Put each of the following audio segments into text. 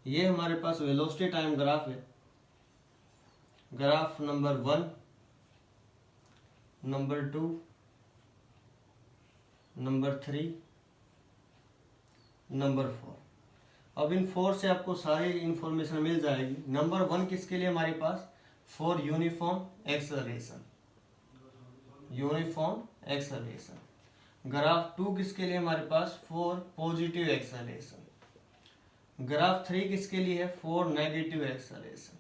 ये हमारे पास वेलोसिटी टाइम ग्राफ है, graph number 1, number 2, number 3, number 4। अब इन 4 से आपको सारी इंफॉर्मेशन मिल जाएगी। नंबर 1 किसके लिए हमारे पास, for uniform acceleration, uniform acceleration. Graph 2 किसके लिए हमारे पास, फॉर पॉजिटिव एक्सेलरेशन। ग्राफ 3 किसके लिए है, फॉर नेगेटिव एक्सेलरेशन।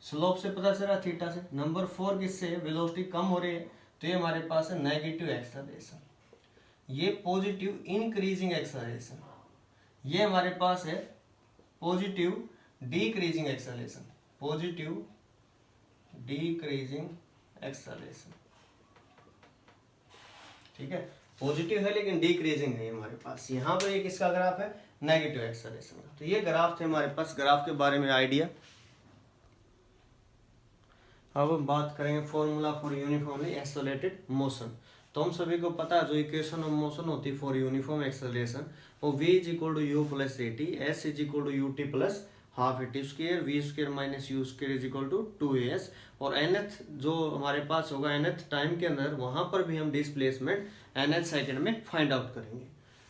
स्लोप से पता चला थीटा से। नंबर 4 किससे है, वेलोसिटी कम हो रही है तो ये हमारे पास है नेगेटिव एक्सेलरेशन। ये पॉजिटिव इंक्रीजिंग एक्सेलरेशन, ये हमारे पास है positive decreasing acceleration, positive decreasing acceleration. ठीक है, पॉजिटिव है लेकिन डिक्रीजिंग है हमारे पास। यहाँ पर एक इसका ग्राफ है नेगेटिव एक्सेलरेशन। तो ये ग्राफ थे हमारे पास, ग्राफ के बारे में आइडिया। अब हम बात करेंगे formula for uniformly accelerated motion. तो हम सभी को पता है जो इक्वेशन ऑफ मोशन होती है फॉर यूनिफॉर्म एक्सेलरेशन, वो v is equal to you plus A t, s is equal to u t plus half a t square, v square minus u square is equal to 2as। और nth जो हमारे पास होगा nth time के अंदर, वहां पर भी हम डिस्प्लेसमेंट nth सेकंड में फाइंड आउट करेंगे।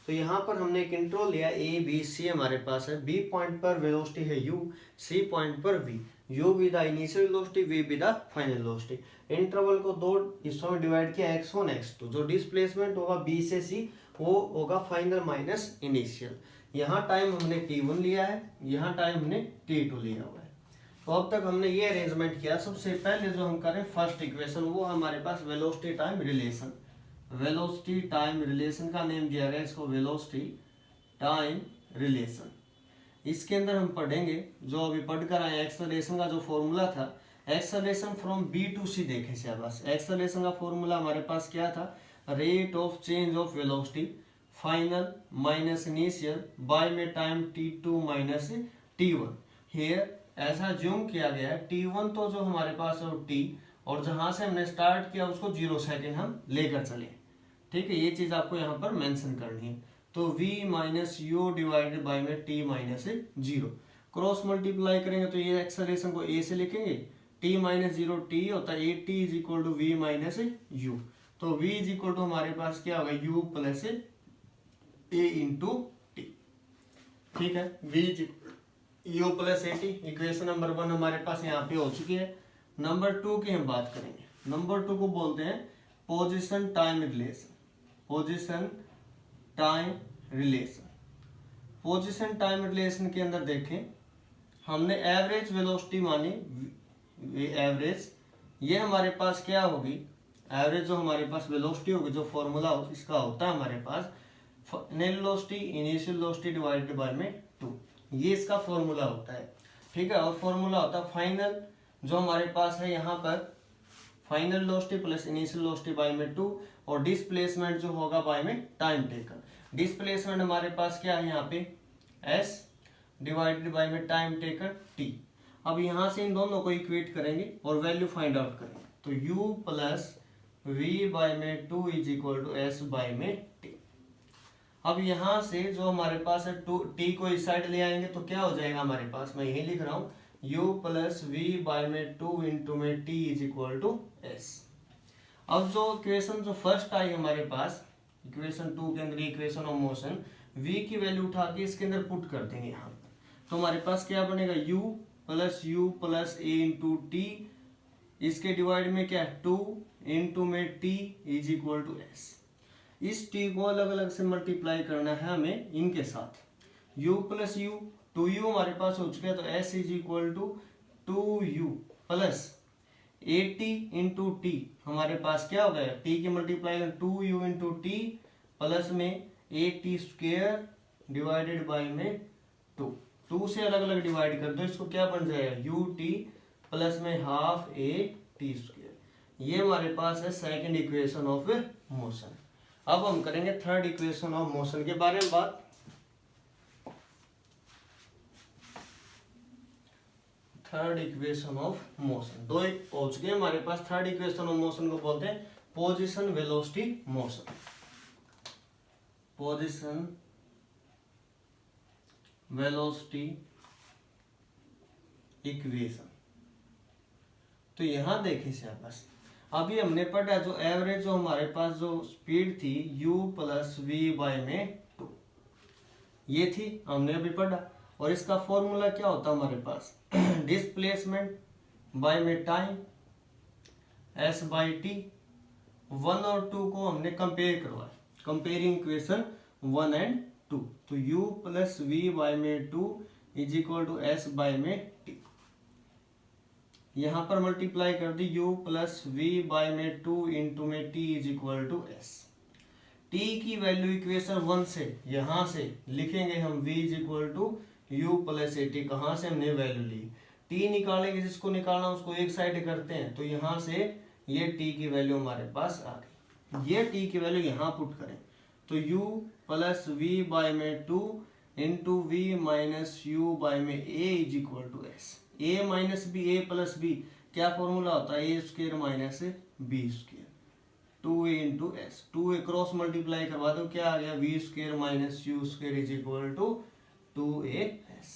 तो यहाँ पर हमने एक इंटरवल लिया a b c हमारे पास है। b पॉइंट पर वेलोसिटी है u, c पॉइंट पर v, u with the initial velocity, v with the final velocity. Interval को दो हिस्सों में डिवाइड किया, x1 x2। जो डिस्प्लेसमेंट होगा b से c वो होगा फाइनल माइनस इनिशियल। यहाँ टाइम हमने t1 लिया है, यहाँ टाइम हमने t2 लिया हुआ है। तो अब तक हमने ये अरेंजमेंट किया। सबसे पहले जो हम करें फर्स्ट इक्वेशन, वो हमारे पास velocity time relation. Velocity time relation का नेम दिया गया इसको वेलोसिटी टाइम रिलेशन। इसके अंदर हम पढ़ेंगे जो अभी पढ़कर आए एक्सेलरेशन का जो फॉर्मूला था, acceleration from B to C देखे शाबाश। एक्सेलरेशन का फॉर्मूला हमारे पास क्या था, rate of change of velocity final minus initial by में time t2 minus t1। Here ऐसा ज्यूम किया गया है t1 तो जो हमारे पास है t, और जहां से हमने स्टार्ट किया उसको 0 सेकेंड हम लेकर चले। ठीक है, ये चीज आपको यहाँ पर मेंशन करनी है। तो v minus u divided by में t माइनस 0, क्रॉस मल्टीप्लाई करेंगे तो ये एक्सेलरेशन को a से लिखेंगे, t माइनस 0 t होता है a t is equal to v minus u. तो v इज इक्वल टू हमारे पास क्या होगा, u plus a into t. ठीक है, v is u plus A t. Equation number 1 हमारे पास यहाँ पे हो चुकी है। नंबर 2 की हम बात करेंगे। नंबर 2 को बोलते हैं position time relation, position time relation. Position time relation के अंदर देखें, हमने एवरेज वेलोसिटी मानी, एवरेज ये हमारे पास क्या होगी, एवरेज जो हमारे पास वेलोसिटी होगी, जो फॉर्मूला इसका होता है हमारे पास final velocity initial velocity divided by में 2, ये इसका फॉर्मूला होता है। ठीक है, और फॉर्मूला होता है फाइनल जो हमारे पास है यहाँ पर final velocity plus initial velocity bye में 2, और डिस्प्लेसमेंट जो होगा बाय में टाइम टेकन। डिस्प्लेसमेंट हमारे पास क्या है यहाँ पे s डिवाइडेड बाय में टाइम टेकन t। अब यहाँ से इन दोनों को इक्वेट करेंगे और वैल्यू फाइंड आउट करेंगे। तो u प्लस वी बाय में 2 is equal to s by में t। अब यहाँ से जो हमारे पास है t को इस साइड ले आएंगे तो क्या हो जाएगा हमारे पास, मैं यही लिख रहा हूँ u प्लस वी बाय में 2 इंटू में t is equal to s. अब जो इक्वेशन जो फर्स्ट आई हमारे पास, इक्वेशन 2 के अंदर इक्वेशन ऑफ मोशन, v की वैल्यू उठा के इसके अंदर पुट कर देंगे यहाँ पर। तो हमारे पास क्या बनेगा, u plus a into t, इसके डिवाइड में क्या है 2 इंटू में t is equal to s. इस t को अलग अलग से मल्टीप्लाई करना है हमें इनके साथ। u प्लस यू, 2u हमारे पास हो चुका है, तो s is equal to 2u plus 80 into t, हमारे पास क्या हो गया, t की multiply 2u into t plus में 80 स्क्वायर डिवाइडेड बाई में 2 से अलग अलग डिवाइड कर दो, इसको क्या बन जाएगा ut प्लस में हाफ a t स्क्वायर। ये हमारे पास है सेकंड इक्वेशन ऑफ मोशन। अब हम करेंगे थर्ड इक्वेशन ऑफ मोशन के बारे में बात। थर्ड इक्वेशन ऑफ मोशन, दो हो चुके हैं हमारे पास। थर्ड इक्वेशन ऑफ मोशन को बोलते हैं position velocity motion, position velocity equation. तो यहां देखिए शाबाश, अभी हमने पढ़ा जो एवरेज जो हमारे पास जो स्पीड थी u प्लस वी बाय में 2, ये थी हमने अभी पढ़ा। और इसका फॉर्मूला क्या होता हमारे पास, डिस्प्लेसमेंट बाय में टाइम s बाई टी। 1 और 2 को हमने कंपेयर करवाया, कंपेयरिंग इक्वेशन 1 एंड 2। तो u प्लस वी बाय में 2 is equal to s by में t। यहां पर मल्टीप्लाई कर दी u प्लस वी बाय में 2 इंटू में t is equal to s। t की वैल्यू इक्वेशन 1 से यहां से लिखेंगे हम v is equal to u plus A t. कहां से हमने वैल्यू ली, t निकालेंगे, जिसको निकालना उसको एक साइड करते हैं। तो यहां से ये t की वैल्यू हमारे पास आ गई, ये t की वैल्यू यहां पुट करें तो u प्लस वी बाय में 2 into V minus U by में a is equal to s। a minus B, A plus B क्या फॉर्मूला होता है, A square minus B square, 2a into S. 2a cross multiply करवा दो, क्या आ गया, V square minus U square is equal to 2as।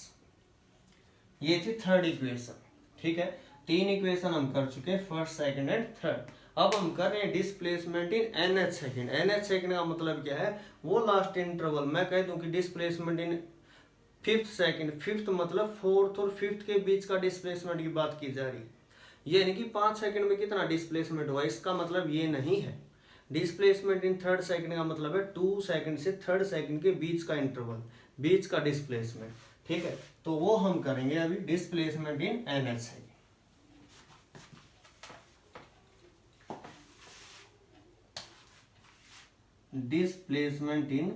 ये थी थर्ड इक्वेशन। ठीक है, 3 इक्वेशन हम कर चुके, फर्स्ट सेकंड एंड थर्ड। अब हम कर रहे हैं displacement in nth second. nth second का मतलब क्या है, वो लास्ट इंटरवल। मैं कह दूं कि displacement in fifth second, fifth मतलब फोर्थ और फिफ्थ के बीच का डिस्प्लेसमेंट की बात की जा रही है। यानी कि 5 सेकंड में कितना डिस्प्लेसमेंट हुआ, इसका मतलब ये नहीं है। डिस्प्लेसमेंट इन थर्ड सेकंड का मतलब है 2 सेकंड से थर्ड सेकंड के बीच का इंटरवल, बीच का डिस्प्लेसमेंट। ठीक है, तो वो हम करेंगे अभी, displacement in nth second. Displacement in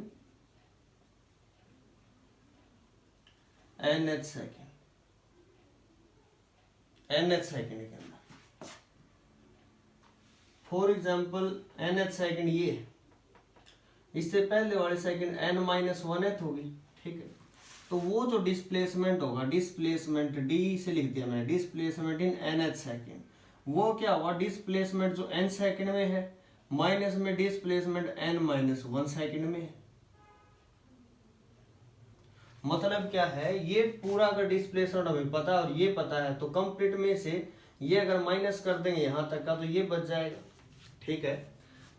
nth second, nth second के अंदर फॉर एग्जाम्पल nth सेकंड ये, इससे पहले वाले सेकंड n माइनस 1th होगी। ठीक है, तो वो जो डिस्प्लेसमेंट होगा, डिस्प्लेसमेंट डी से लिख दिया मैंने, डिस्प्लेसमेंट इन nth सेकंड, वो क्या हुआ, डिस्प्लेसमेंट जो n सेकंड में है माइनस में डिस्प्लेसमेंट n माइनस 1 सेकंड में है। मतलब क्या है, ये पूरा अगर डिस्प्लेसमेंट हमें पता और ये पता है तो कंप्लीट में से ये अगर माइनस कर देंगे यहां तक का तो ये बच जाएगा। ठीक है,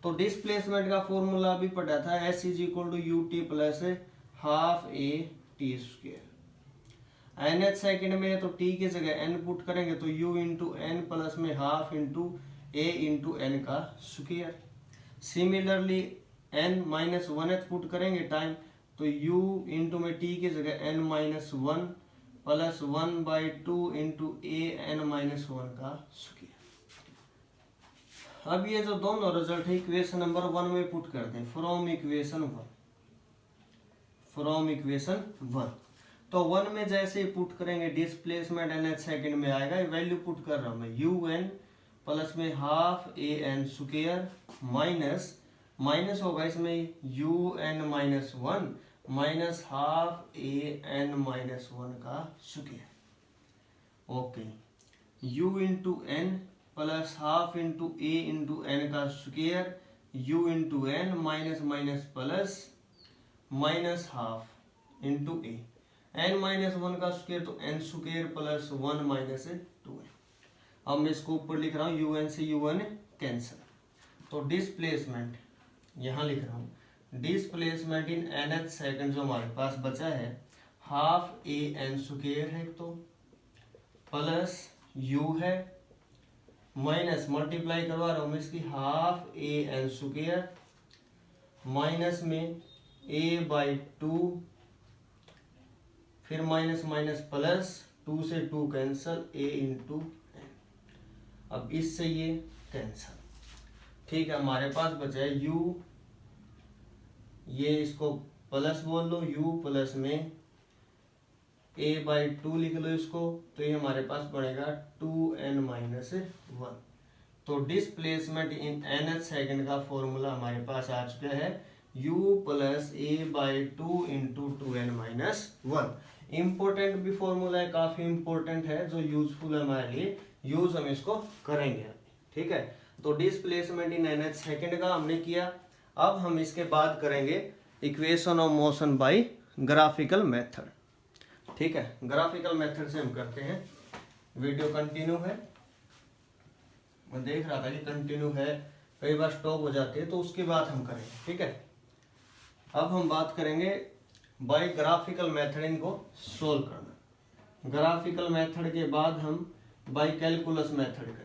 तो डिस्प्लेसमेंट का फॉर्मूला भी पढ़ा था, s is equal to u t plus half a t square. nth second में तो t की जगह n पुट करेंगे तो u इंटू एन प्लस में हाफ इंटू ए इंटू एन का square. Similarly n minus 1th put करेंगे टाइम, तो u इंटू में t की जगह n minus 1 plus 1 by 2 into A N minus 1 का स्क्वायर। अब ये जो दोनों रिजल्ट है इक्वेशन नंबर 1 में पुट कर दें, फ्रॉम इक्वेशन 1, फ्रॉम इक्वेशन 1। तो 1 में जैसे ही पुट करेंगे डिस्प्लेसमेंट nth सेकंड में आएगा, वैल्यू पुट कर रहा हूं मैं, un प्लस में half A N square minus होगा इसमें un minus 1 minus half A N minus 1 का square. Okay, u into N plus half into ए इंटू एन का square, u into N minus minus plus minus half into ए, N minus 1 का square तो N square plus 1 minus 2 है। अब मैं इसको ऊपर लिख रहा हूँ, यू एन से यू एन कैंसिल, तो डिस्प्लेसमेंट यहाँ लिख रहा हूँ, डिस्प्लेसमेंट इन nth सेकंड जो हमारे पास बचा है हाफ ए एन स्क्वायर है तो प्लस यू है माइनस मल्टीप्लाई करवा रहा हूँ मैं इसकी half A N square minus में ए बाई 2 फिर माइनस माइनस प्लस 2 से 2 कैंसल ए इंटू एन। अब इससे ये कैंसल। ठीक है, हमारे पास बचा है u, ये इसको प्लस बोल लो, u प्लस में a बाई 2 लिख लो इसको, तो ये हमारे पास पड़ेगा 2n माइनस 1। तो डिस्प्लेसमेंट इन nth सेकंड का फॉर्मूला हमारे पास आ चुका है u plus A by 2 into 2n minus 1। Important भी फॉर्मूला है, काफी इंपॉर्टेंट है, जो यूजफुल है हमारे लिए, यूज हम इसको करेंगे। ठीक है, तो डिस्प्लेसमेंट इन nth सेकंड का हमने किया। अब हम इसके बाद करेंगे equation of motion by graphical method. ठीक है, ग्राफिकल मेथड से हम करते हैं। वीडियो कंटिन्यू है, मैं देख रहा था कि कंटिन्यू है, कई बार स्टॉप हो जाती है, तो उसके बाद हम करेंगे। ठीक है, अब हम बात करेंगे बाय ग्राफिकल मेथड इनको सोल्व करना। ग्राफिकल मेथड के बाद हम बाय कैलकुलस मेथड करेंगे।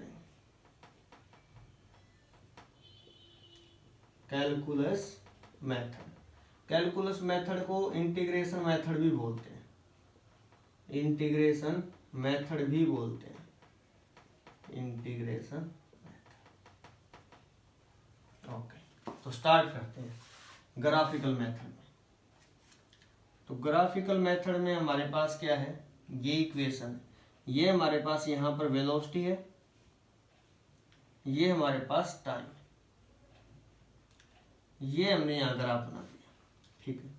कैलकुलस मेथड, कैलकुलस मेथड को इंटीग्रेशन मेथड भी बोलते हैं, इंटीग्रेशन मेथड भी बोलते हैं, इंटीग्रेशन मेथड। ओके, तो स्टार्ट करते हैं ग्राफिकल मेथड में। तो ग्राफिकल मेथड में हमारे पास क्या है, ये इक्वेशन, ये हमारे पास यहां पर वेलोसिटी है, ये हमारे पास टाइम, ये हमने यहां ग्राफ बना दिया। ठीक है,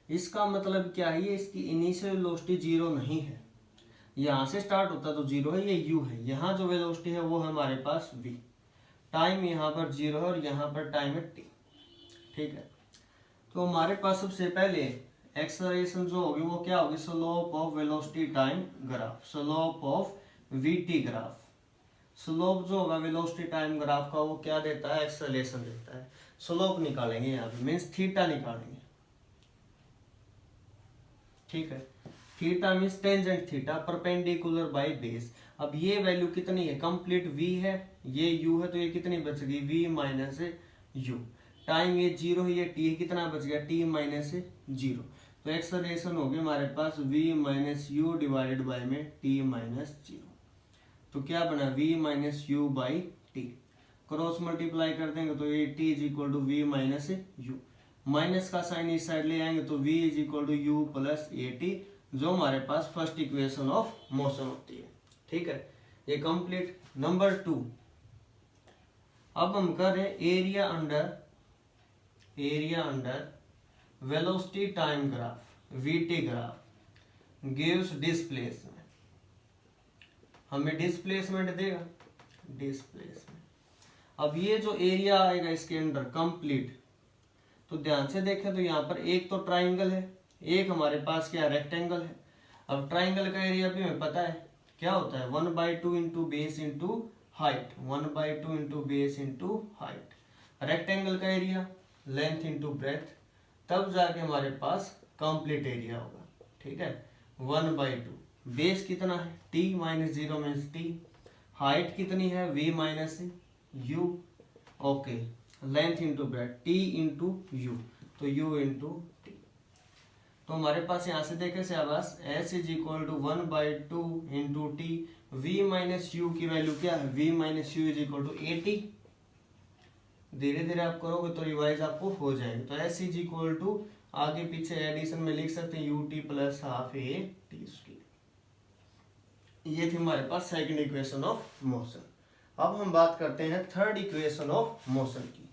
इसका मतलब क्या है, ये इसकी इनिशियल वेलोसिटी जीरो नहीं है, यहां से स्टार्ट होता तो जीरो है, ये यू है, यहाँ जो वेलोसिटी है वो है हमारे पास वी, टाइम यहाँ पर जीरो है और यहाँ पर टाइम है टी। ठीक है, तो हमारे पास सबसे पहले एक्सेलरेशन जो होगी वो क्या होगी, slope of velocity time graph, slope of VT graph. Slope जो होगा वेलोसिटी टाइम ग्राफ का वो क्या देता है, एक्सेलरेशन देता है। स्लोप निकालेंगे यहाँ पे, मीन्स थीटा निकालेंगे। ठीक है, theta means tangent theta perpendicular by base. अब ये वैल्यू कितनी है, कंप्लीट v है, ये u है, तो ये कितनी बच गई, v माइनस u। टाइम ये जीरो है, ये t है, कितना बच गया, t माइनस जीरो। तो एक्सेलरेशन होगी हमारे पास v minus u divided by में t माइनस जीरो। तो क्या बना, v minus you by t, cross multiply कर देंगे तो ये t is equal to v minus u, minus का साइन इस साइड ले आएंगे तो v is equal to you plus A T, जो हमारे पास फर्स्ट इक्वेशन ऑफ मोशन होती है। ठीक है, ये कंप्लीट। नंबर 2, अब हम कर रहे हैं area under velocity time graph, VT graph gives displacement, हमें डिस्प्लेसमेंट देगा, डिस्प्लेसमेंट। अब ये जो एरिया आएगा इसके अंदर कंप्लीट, तो ध्यान से देखें तो यहाँ पर एक तो ट्राइंगल है, एक हमारे पास क्या रेक्टेंगल है। अब ट्राइंगल का एरिया भी हमें पता है क्या होता है, 1/2 into base into height, 1/2 into base into height. Rectangle का एरिया लेंथ इंटू ब्रेथ, तब जाके हमारे पास कंप्लीट एरिया होगा। ठीक है, 1/2, बेस कितना है, t minus zero means t, height कितनी है, v minus u, okay, length into breadth t into u, तो u इंटू t। तो हमारे पास यहाँ से देखे शाबाश, s is equal to 1/2 into t, v minus u की वैल्यू क्या है, v minus u is equal to 80। धीरे धीरे आप करोगे तो रिवाइज आपको हो जाएगा। तो s इज इक्वल टू, आगे पीछे एडिशन में लिख सकते हैं, ut plus half a t square. ये थी हमारे पास सेकंड इक्वेशन ऑफ मोशन। अब हम बात करते हैं थर्ड इक्वेशन ऑफ मोशन की।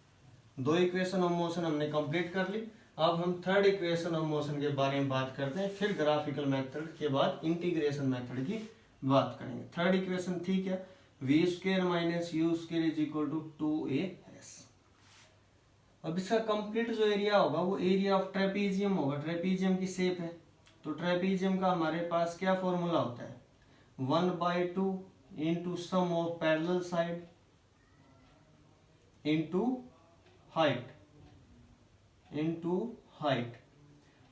दो इक्वेशन ऑफ मोशन हमने कंप्लीट कर ली, अब हम थर्ड इक्वेशन ऑफ मोशन के बारे में बात करते हैं, फिर ग्राफिकल मेथड के बाद इंटीग्रेशन मेथड की बात करेंगे। थर्ड इक्वेशन थी क्या, v square minus you square is equal to 2as। अब इसका कंप्लीट जो एरिया होगा वो एरिया ऑफ ट्रेपीजियम होगा, ट्रेपीजियम की शेप है, तो ट्रेपीजियम का हमारे पास क्या फॉर्मूला होता है, 1/2 into sum of parallel side into height,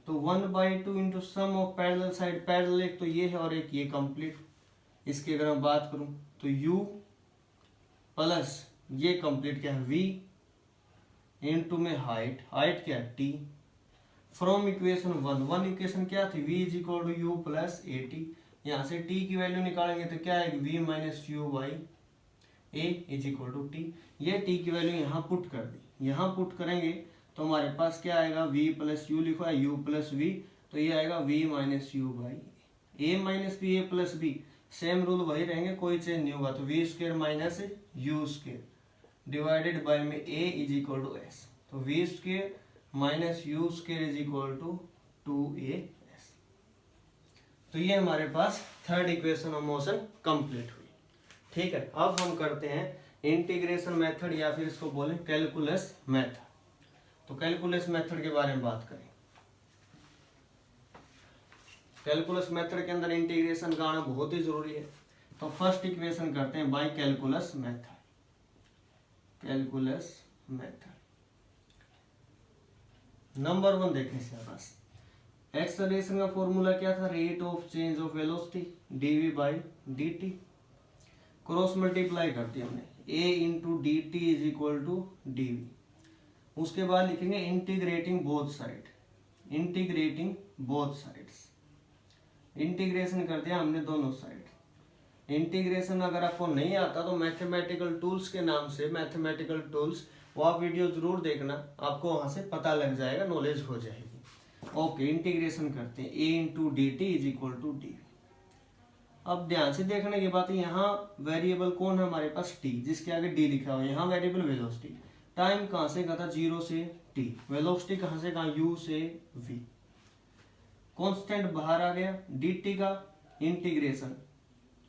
तो 1/2 into sum of parallel side, parallel एक तो ये है और एक ये कंप्लीट। इसकी अगर मैं बात करूं तो u प्लस ये कंप्लीट क्या है v इंटू में हाइट, हाइट क्या है t, फ्रॉम इक्वेशन 1 इक्वेशन क्या थी, v is equal to you plus A t. यहाँ से t की वैल्यू निकालेंगे तो क्या है, v minus you by a is equal to t. ये t की वैल्यू यहाँ पुट कर दी, यहाँ पुट करेंगे तो हमारे पास क्या आएगा, v प्लस यू लिखो है, u प्लस v, तो ये आएगा v minus you by A minus B, A plus B, same rule वही रहेंगे, कोई चेंज नहीं होगा। तो v square minus you square divided by में a is equal to S, तो v square minus you square is equal to 2as। तो ये हमारे पास third equation of motion complete हुई। ठीक है, अब हम करते हैं इंटीग्रेशन मेथड या फिर इसको बोले कैलकुलस मेथड। तो कैलकुलस मेथड के बारे में बात करें। कैलकुलस मेथड के अंदर इंटीग्रेशन का आना बहुत ही जरूरी है। तो फर्स्ट इक्वेशन करते हैं by calculus method. Calculus method number 1 देखें बस। एक्सेलरेशन का फॉर्मूला क्या था, rate of change of velocity DV by D T. Cross multiply करती हमने, A into D T is equal to D V. उसके बाद लिखेंगे integrating both side, integrating both sides. Integration करते हैं हमने दोनों साइड। इंटीग्रेशन अगर आपको नहीं आता तो मैथमेटिकल टूल्स के नाम से, मैथमेटिकल टूल्स, वो आप वीडियो जरूर देखना, आपको वहां से पता लग जाएगा, नॉलेज हो जाएगी। ओके, इंटीग्रेशन करते हैं, A into D T is equal to D. अब ध्यान से देखने की बात है, यहाँ वेरिएबल कौन है हमारे पास, टी, जिसके आगे डी लिखा हुआ है। यहाँ वेरिएबल वेलोसिटी, टाइम कहाँ से कहा था, 0 से t, वेलोसिटी कहाँ से कहा, u से v। कांस्टेंट बाहर आ गया, dt का इंटीग्रेशन,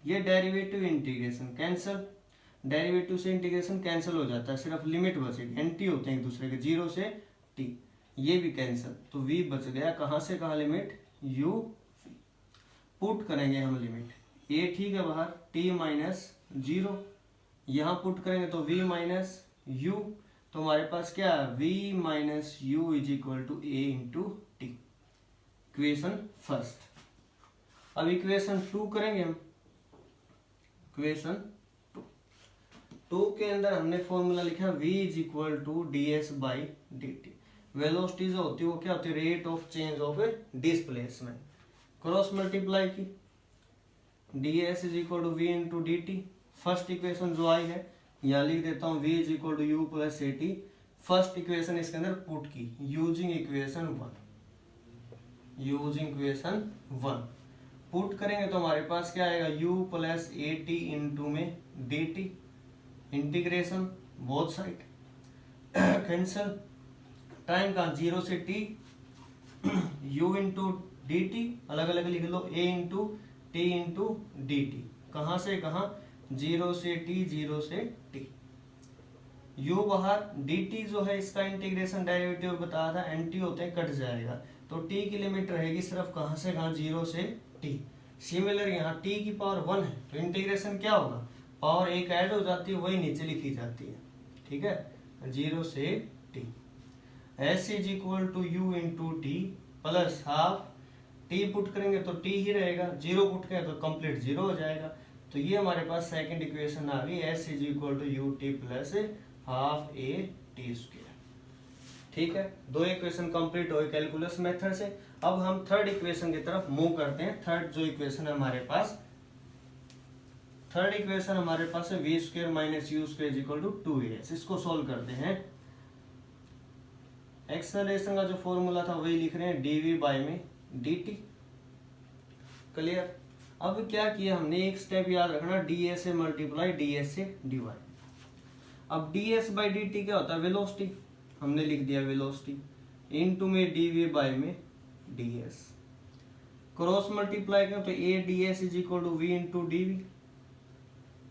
ये डेरिवेटिव इंटीग्रेशन कैंसल, डेरिवेटिव से इंटीग्रेशन कैंसिल हो जाता है, सिर्फ लिमिट बचेगी, एंटी होते हैं एक दूसरे के, 0 से t, ये भी कैंसिल, तो v बच गया, कहाँ से कहाँ लिमिट, u v। पुट करेंगे हम लिमिट, a ठीक है बाहर, t माइनस 0, यहाँ पुट करेंगे तो v माइनस u, तो हमारे पास क्या है, v minus u is equal to a into t. Equation first. अब इक्वेशन 2 करेंगे हम। इक्वेशन 2 के अंदर हमने फॉर्मूला लिखा v is equal to D S by D T. Velocity जो होती है वो क्या होती है, rate of change of displacement. Cross multiply की, D S is equal to V into D T. First equation जो आई है यहाँ लिख देता हूँ, v is equal to you plus A T. First equation इसके अंदर पुट की, using equation 1, using equation 1 put करेंगे तो हमारे पास क्या आएगा, u प्लस ए टी इंटू में D T, integration both side cancel, time का 0 से t, u into D T अलग अलग लिख लो, a into T into D T, कहाँ से कहाँ, 0 से t, 0 से t, u बाहर, dt जो है इसका इंटीग्रेशन डेरिवेटिव बताया था, एंटी होते हैं, कट जाएगा, तो t की लिमिट रहेगी सिर्फ कहाँ से कहाँ, 0 से t। सिमिलर यहाँ t की पावर 1 है तो इंटीग्रेशन क्या होगा, पावर एक ऐड हो जाती है, वही नीचे लिखी जाती है, ठीक है, 0 से t। s is equal to u into t plus half, t put करेंगे तो t ही रहेगा, 0 पुट करेंगे तो कंप्लीट 0 हो जाएगा। तो ये हमारे पास सेकंड इक्वेशन आ गई, s is equal to u t plus half a t square. ठीक है, 2 इक्वेशन कंप्लीट हो गई कैलकुलस मेथड से। अब हम थर्ड इक्वेशन की तरफ मूव करते हैं। थर्ड जो इक्वेशन है हमारे पास, थर्ड इक्वेशन हमारे पास है v square minus you square is equal to 2as। इसको सोल्व करते हैं। एक्सेलरेशन का जो फॉर्मूला था वही लिख रहे हैं, dv बाय में dt। क्लियर। अब क्या किया हमने, एक स्टेप याद रखना, ds से मल्टीप्लाई, ds से डिवाइड। अब ds बाई dt क्या होता है, वेलोसिटी, हमने लिख दिया वेलोसिटी, इनटू में dv बाय में ds। क्रॉस मल्टीप्लाई करें तो a ds is equal to v into dv,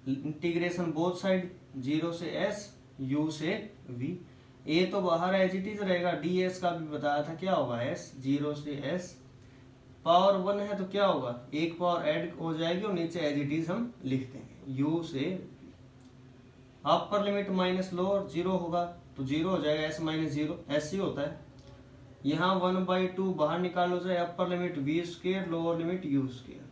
integration both side, 0 से s, u से v। a तो बाहर एज इट इज रहेगा, ds का भी बताया था क्या होगा, s, 0 से s। पावर 1 है तो क्या होगा, एक पावर ऐड हो जाएगी और नीचे एज इट इज हम लिख देंगे, u से v। Upper limit minus low और 0 होगा तो 0 हो जाएगा, s माइनस 0 s ही होता है। यहाँ 1/2 बाहर निकाल लो जाए, upper limit v square, lower limit u square,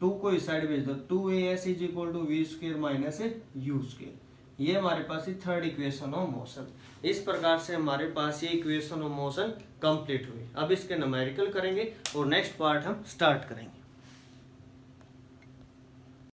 2 को इस साइड भेज दो, 2as is equal to v square minus u square. ये हमारे पास ही थर्ड इक्वेशन ऑफ मोशन। इस प्रकार से हमारे पास ये इक्वेशन ऑफ मोशन कंप्लीट हुई। अब इसके न्यूमेरिकल करेंगे और नेक्स्ट पार्ट हम स्टार्ट करेंगे।